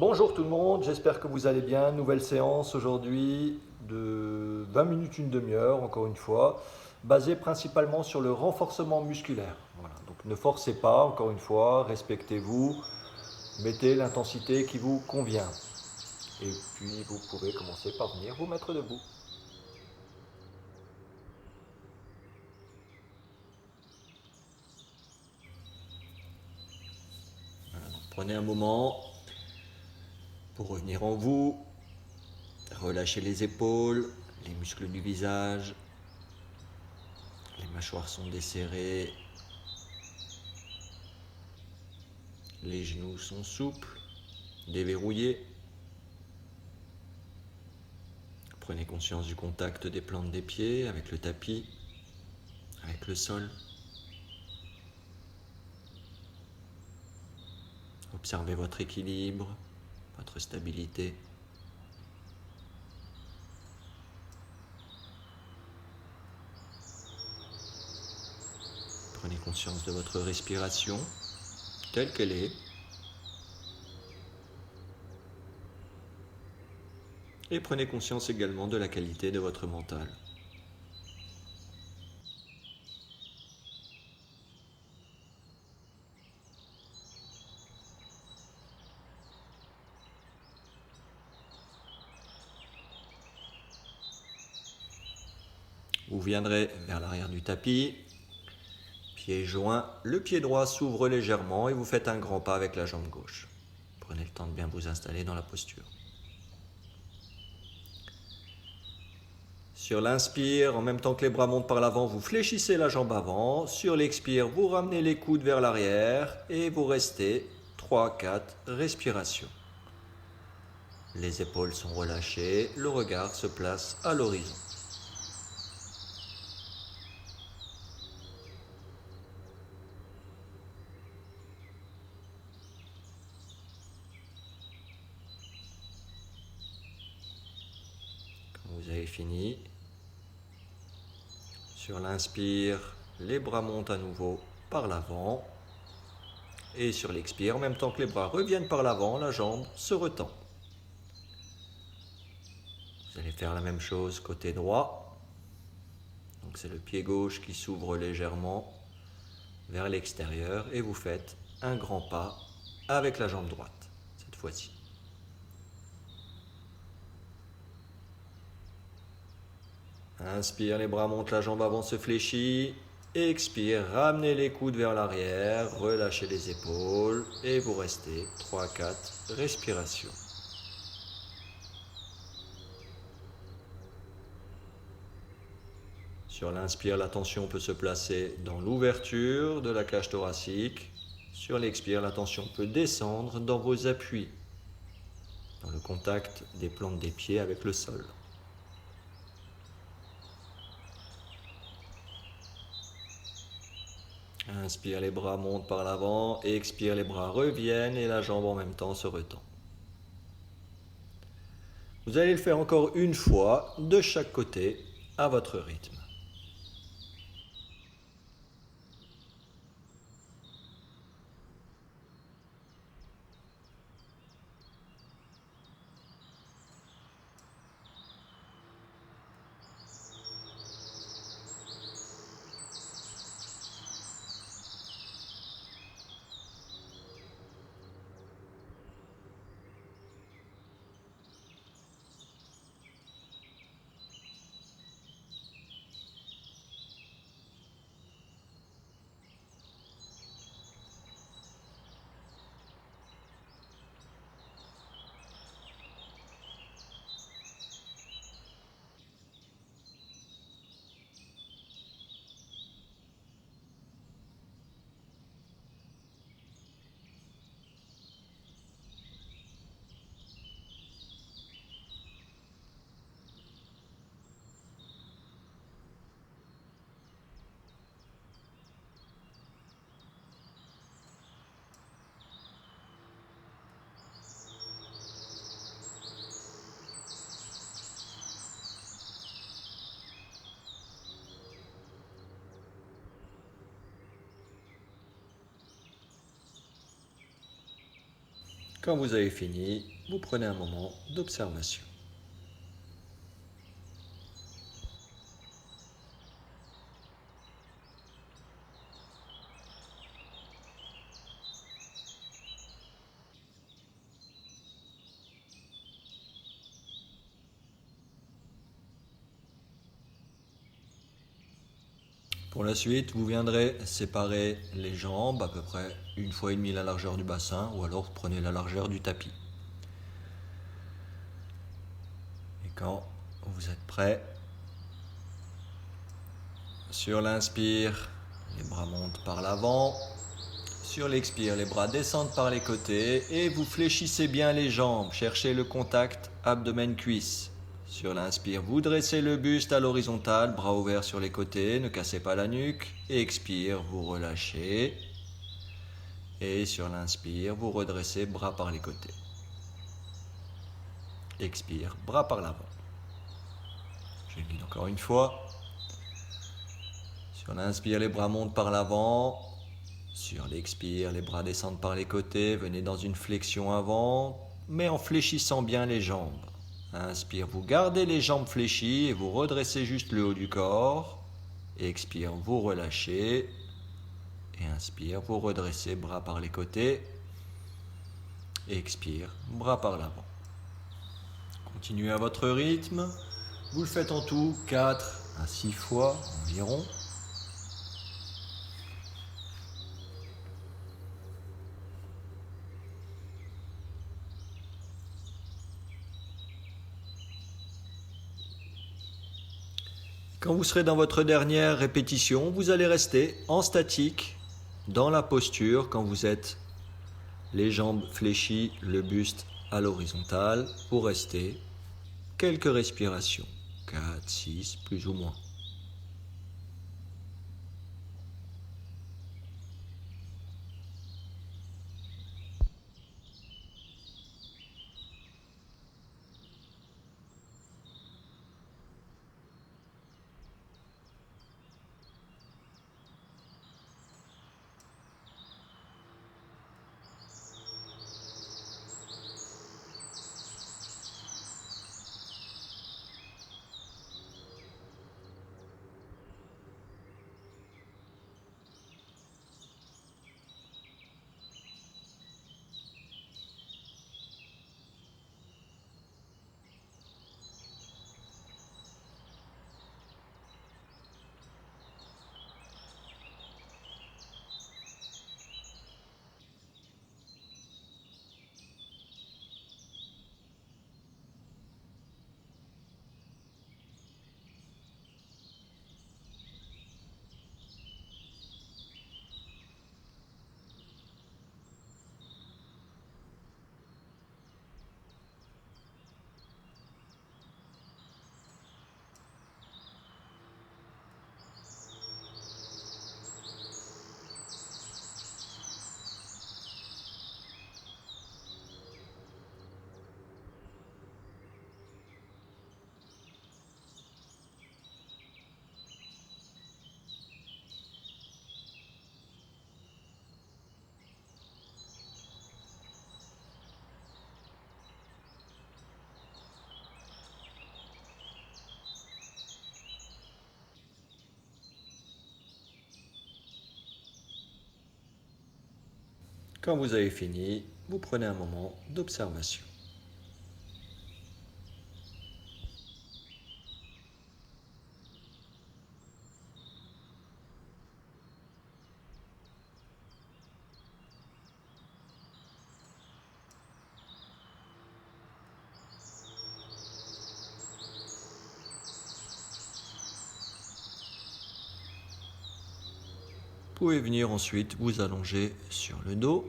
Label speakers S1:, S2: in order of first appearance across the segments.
S1: Bonjour tout le monde, j'espère que vous allez bien. Nouvelle séance aujourd'hui de 20 minutes, une demi-heure, encore une fois, basée principalement sur le renforcement musculaire. Voilà. Donc ne forcez pas, encore une fois, respectez-vous, mettez l'intensité qui vous convient. Et puis vous pouvez commencer par venir vous mettre debout. Voilà, donc prenez un moment pour revenir en vous, relâchez les épaules, les muscles du visage, les mâchoires sont desserrées, les genoux sont souples, déverrouillés. Prenez conscience du contact des plantes des pieds avec le tapis, avec le sol. Observez votre équilibre, votre stabilité. Prenez conscience de votre respiration telle qu'elle est. Et prenez conscience également de la qualité de votre mental. Vous viendrez vers l'arrière du tapis, pieds joints, le pied droit s'ouvre légèrement et vous faites un grand pas avec la jambe gauche. Prenez le temps de bien vous installer dans la posture. Sur l'inspire, en même temps que les bras montent par l'avant, vous fléchissez la jambe avant. Sur l'expire, vous ramenez les coudes vers l'arrière et vous restez 3-4 respirations. Les épaules sont relâchées, le regard se place à l'horizon. Quand vous avez fini, sur l'inspire, les bras montent à nouveau par l'avant. Et sur l'expire, en même temps que les bras reviennent par l'avant, la jambe se retend. Vous allez faire la même chose côté droit. Donc c'est le pied gauche qui s'ouvre légèrement vers l'extérieur et vous faites un grand pas avec la jambe droite cette fois-ci. Inspire, les bras montent, la jambe avant se fléchit. Expire, ramenez les coudes vers l'arrière, relâchez les épaules et vous restez 3-4 respirations. Sur l'inspire, la tension peut se placer dans l'ouverture de la cage thoracique. Sur l'expire, la tension peut descendre dans vos appuis, dans le contact des plantes des pieds avec le sol. Inspire, les bras montent par l'avant. Expire, les bras reviennent et la jambe en même temps se retend. Vous allez le faire encore une fois de chaque côté à votre rythme. Quand vous avez fini, vous prenez un moment d'observation. Pour la suite, vous viendrez séparer les jambes à peu près 1,5 fois la largeur du bassin, ou alors vous prenez la largeur du tapis. Et quand vous êtes prêt, sur l'inspire, les bras montent par l'avant. Sur l'expire, les bras descendent par les côtés et vous fléchissez bien les jambes. Cherchez le contact abdomen-cuisse. Sur l'inspire, vous dressez le buste à l'horizontale, bras ouverts sur les côtés, ne cassez pas la nuque. Et expire, vous relâchez. Et sur l'inspire, vous redressez bras par les côtés. Expire, bras par l'avant. Je le dis encore une fois. Sur l'inspire, les bras montent par l'avant. Sur l'expire, les bras descendent par les côtés. Venez dans une flexion avant, mais en fléchissant bien les jambes. Inspire, vous gardez les jambes fléchies et vous redressez juste le haut du corps. Expire, vous relâchez. Et inspire, vous redressez bras par les côtés. Expire, bras par l'avant. Continuez à votre rythme. Vous le faites en tout 4 à 6 fois environ. Quand vous serez dans votre dernière répétition, vous allez rester en statique, dans la posture, quand vous êtes les jambes fléchies, le buste à l'horizontale, pour rester quelques respirations, 4, 6, plus ou moins. Quand vous avez fini, vous prenez un moment d'observation. Vous pouvez venir ensuite vous allonger sur le dos.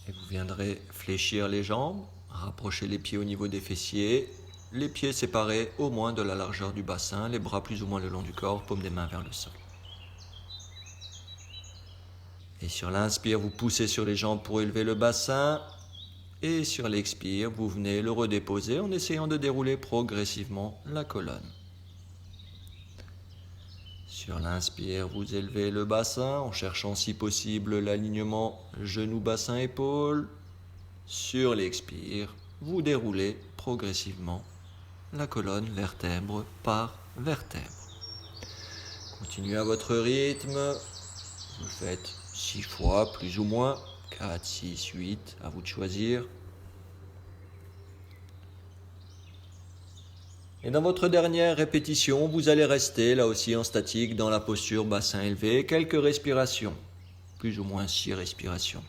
S1: Et vous viendrez fléchir les jambes, rapprocher les pieds au niveau des fessiers, les pieds séparés au moins de la largeur du bassin, les bras plus ou moins le long du corps, paume des mains vers le sol. Et sur l'inspire, vous poussez sur les jambes pour élever le bassin. Et sur l'expire, vous venez le redéposer en essayant de dérouler progressivement la colonne. Sur l'inspire, vous élevez le bassin en cherchant si possible l'alignement genou-bassin-épaule. Sur l'expire, vous déroulez progressivement la colonne vertèbre par vertèbre. Continuez à votre rythme. Vous le faites 6 fois, plus ou moins. 4, 6, 8, à vous de choisir. Et dans votre dernière répétition, vous allez rester là aussi en statique dans la posture bassin élevé. Quelques respirations, plus ou moins 6 respirations.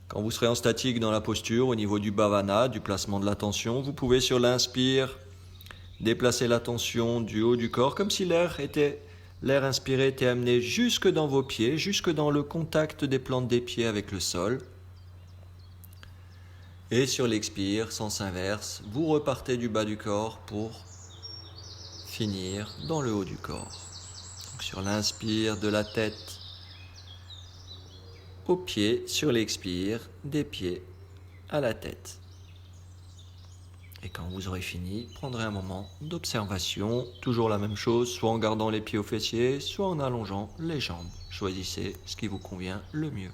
S1: Quand vous serez en statique dans la posture, au niveau du bhavana, du placement de l'attention, vous pouvez sur l'inspire déplacer l'attention du haut du corps comme si l'air inspiré était amené jusque dans vos pieds, jusque dans le contact des plantes des pieds avec le sol. Et sur l'expire, sens inverse, vous repartez du bas du corps pour finir dans le haut du corps. Donc sur l'inspire, de la tête aux pieds, sur l'expire, des pieds à la tête. Et quand vous aurez fini, prendrez un moment d'observation, toujours la même chose, soit en gardant les pieds aux fessiers, soit en allongeant les jambes. Choisissez ce qui vous convient le mieux.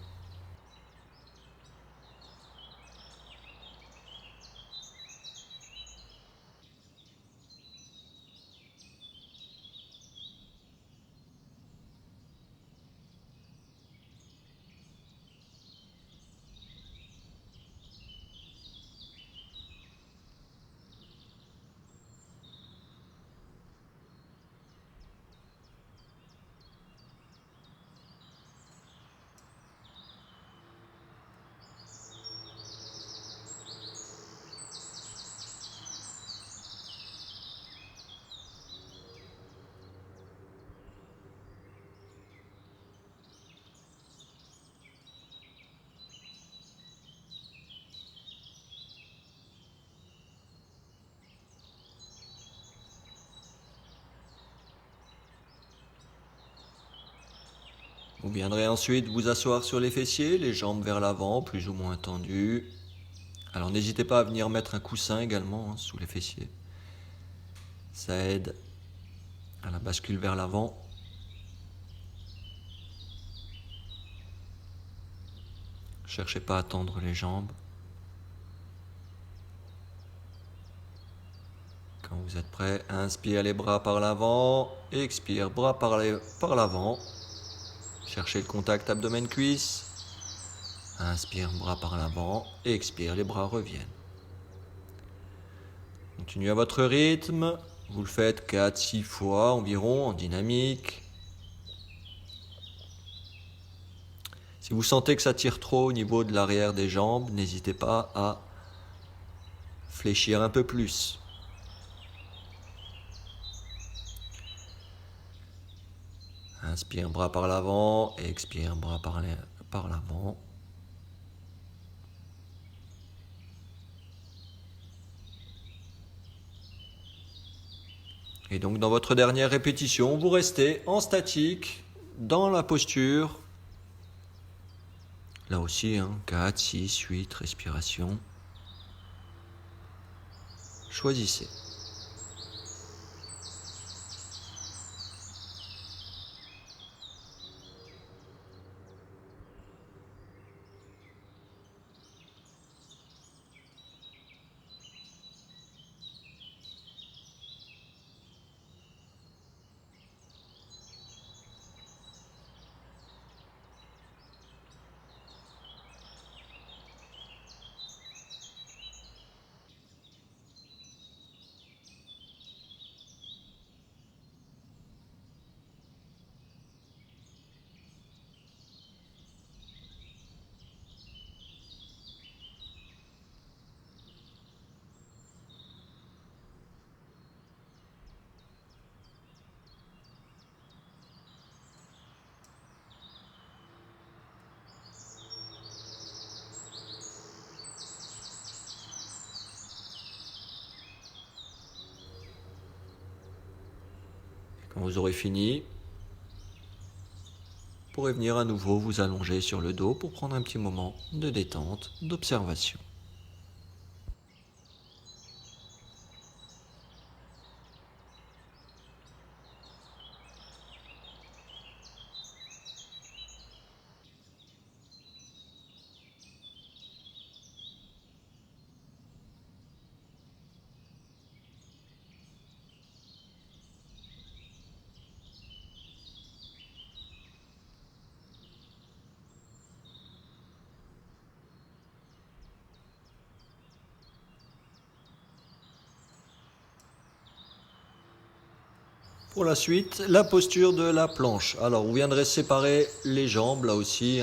S1: Vous viendrez ensuite vous asseoir sur les fessiers, les jambes vers l'avant, plus ou moins tendues. Alors n'hésitez pas à venir mettre un coussin également sous les fessiers. Ça aide à la bascule vers l'avant. Cherchez pas à tendre les jambes. Quand vous êtes prêt, inspire les bras par l'avant, expire bras par l'avant. Cherchez le contact abdomen-cuisse. Inspire bras par l'avant, expire, les bras reviennent. Continuez à votre rythme. Vous le faites 4-6 fois environ en dynamique. Si vous sentez que ça tire trop au niveau de l'arrière des jambes, n'hésitez pas à fléchir un peu plus. Inspire bras par l'avant, expire bras par l'avant. Et donc dans votre dernière répétition, vous restez en statique, dans la posture. Là aussi, 4, 6, 8 respirations. Choisissez. Quand vous aurez fini, pourrez venir à nouveau vous allonger sur le dos pour prendre un petit moment de détente, d'observation. Pour la suite, la posture de la planche. Alors, vous viendrez séparer les jambes, là aussi,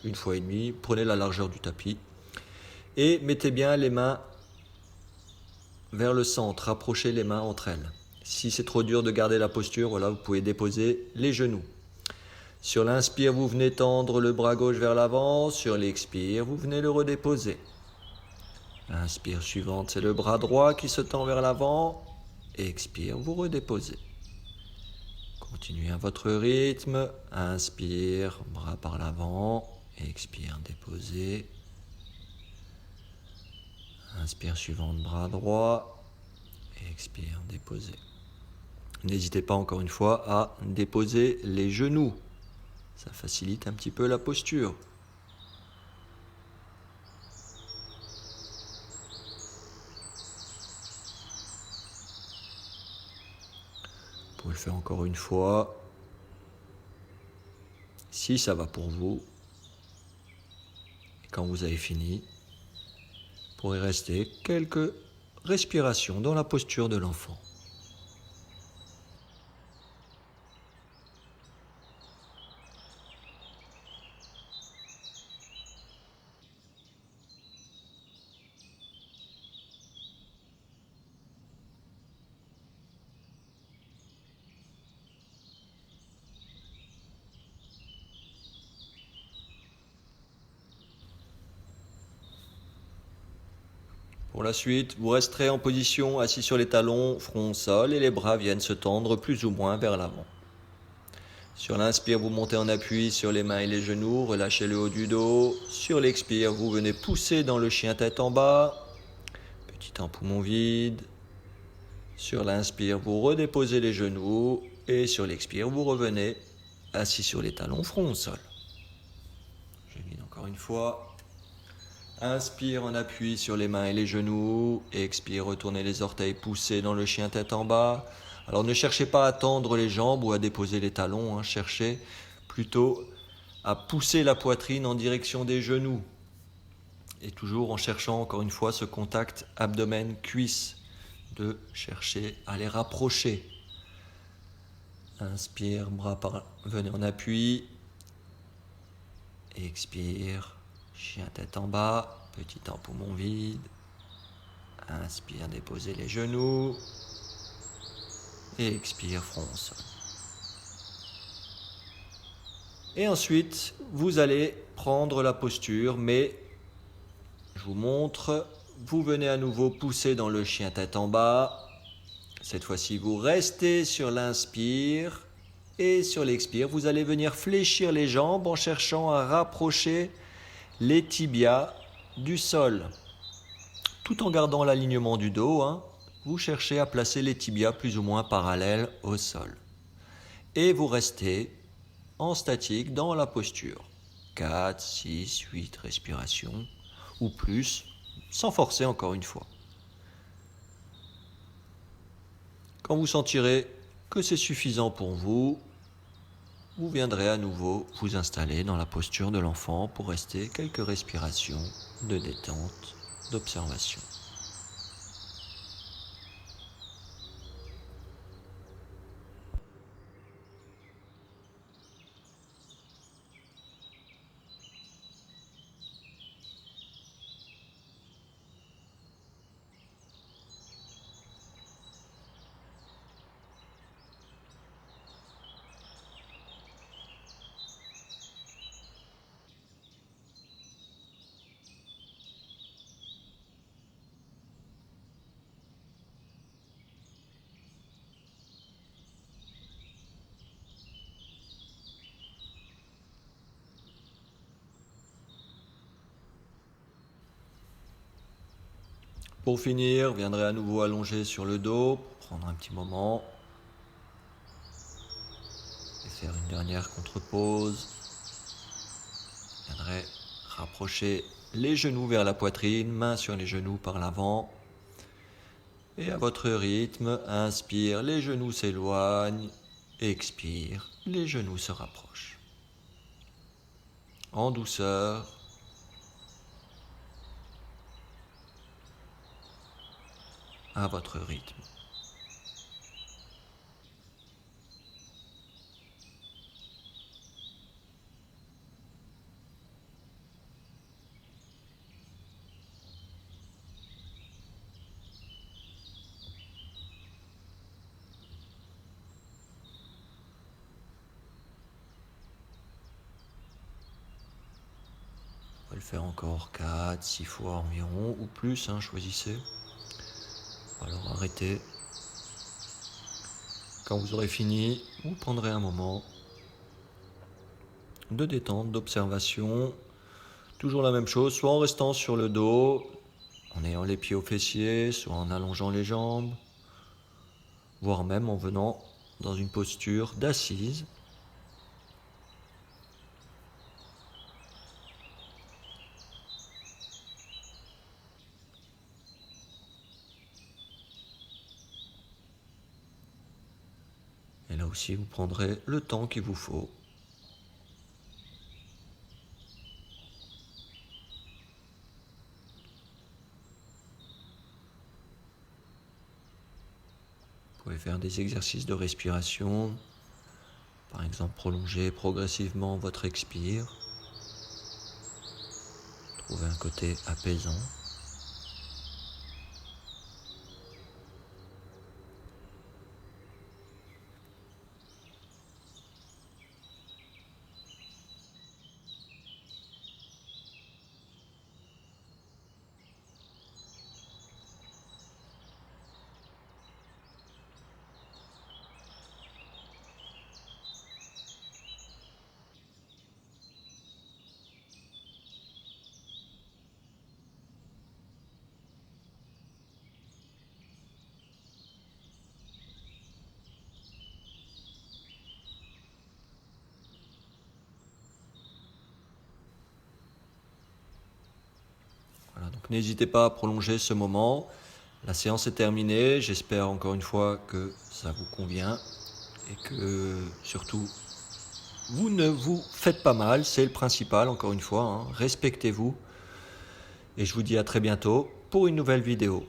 S1: une fois et demi. Prenez la largeur du tapis. Et mettez bien les mains vers le centre. Rapprochez les mains entre elles. Si c'est trop dur de garder la posture, voilà, vous pouvez déposer les genoux. Sur l'inspire, vous venez tendre le bras gauche vers l'avant. Sur l'expire, vous venez le redéposer. L'inspire suivante, c'est le bras droit qui se tend vers l'avant. Expire, vous redéposez. Continuez à votre rythme. Inspire, bras par l'avant. Expire, déposez. Inspire suivante, bras droit. Expire, déposez. N'hésitez pas encore une fois à déposer les genoux. Ça facilite un petit peu la posture. Vous pouvez le faire encore une fois. Si ça va pour vous. Et quand vous avez fini, vous pourrez rester quelques respirations dans la posture de l'enfant. Pour la suite, vous resterez en position assis sur les talons, front au sol, et les bras viennent se tendre plus ou moins vers l'avant. Sur l'inspire, vous montez en appui sur les mains et les genoux, relâchez le haut du dos. Sur l'expire, vous venez pousser dans le chien tête en bas. Petit en poumon vide. Sur l'inspire, vous redéposez les genoux. Et sur l'expire, vous revenez assis sur les talons, front au sol. Je vide encore une fois. Inspire en appui sur les mains et les genoux. Expire, retournez les orteils poussés dans le chien tête en bas. Alors ne cherchez pas à tendre les jambes ou à déposer les talons. Cherchez plutôt à pousser la poitrine en direction des genoux. Et toujours en cherchant encore une fois ce contact abdomen-cuisse. De chercher à les rapprocher. Inspire, venez en appui. Expire. Chien tête en bas, petit en poumon vide. Inspire, déposez les genoux. Et expire, front au sol. Et ensuite, vous allez prendre la posture, mais je vous montre, vous venez à nouveau pousser dans le chien tête en bas. Cette fois-ci, vous restez sur l'inspire. Et sur l'expire, vous allez venir fléchir les jambes en cherchant à rapprocher les tibias du sol. Tout en gardant l'alignement du dos, vous cherchez à placer les tibias plus ou moins parallèles au sol. Et vous restez en statique dans la posture. 4, 6, 8 respirations ou plus, sans forcer encore une fois. Quand vous sentirez que c'est suffisant pour vous, vous viendrez à nouveau vous installer dans la posture de l'enfant pour rester quelques respirations de détente, d'observation. Pour finir, viendrez à nouveau allonger sur le dos, prendre un petit moment et faire une dernière contre-pause. Viendrez rapprocher les genoux vers la poitrine, mains sur les genoux par l'avant. Et à votre rythme, inspire, les genoux s'éloignent, expire, les genoux se rapprochent. En douceur, à votre rythme. On va le faire encore 4, 6 fois environ, ou plus, choisissez. Alors arrêtez. Quand vous aurez fini, vous prendrez un moment de détente, d'observation. Toujours la même chose, soit en restant sur le dos, en ayant les pieds aux fessiers, soit en allongeant les jambes, voire même en venant dans une posture d'assise. Et là aussi, vous prendrez le temps qu'il vous faut. Vous pouvez faire des exercices de respiration, par exemple prolonger progressivement votre expire. Trouvez un côté apaisant. Voilà, donc n'hésitez pas à prolonger ce moment. La séance est terminée. J'espère encore une fois que ça vous convient et que surtout vous ne vous faites pas mal. C'est le principal, encore une fois. Respectez-vous. Et je vous dis à très bientôt pour une nouvelle vidéo.